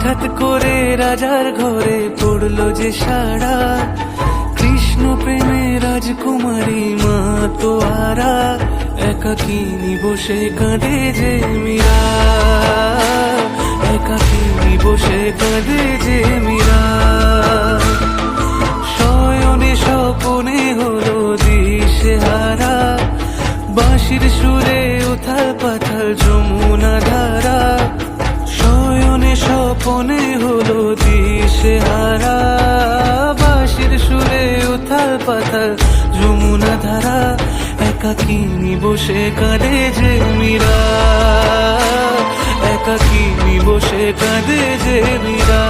হঠাৎ করে রাজার ঘরে পড়লো যে সাড়া, কৃষ্ণ প্রেমে রাজকুমারী মা তো আরা, একাকিনী বসে কাঁদে যে মীরা, একাকিনী বসে কাঁদে যে মীরা। শয়নে স্বপনে হলো দিশেহারা, বাঁশির সুরে উথাল পাথাল যমুনা ধারা। শয়নে স্বপনে হলো দিশেহারা, বাঁশির সুরে উথাল পাথাল যমুনা ধারা, একাকিনী বসে কাঁদে যে মীরা, একাকিনী বসে কাঁদে যে মীরা।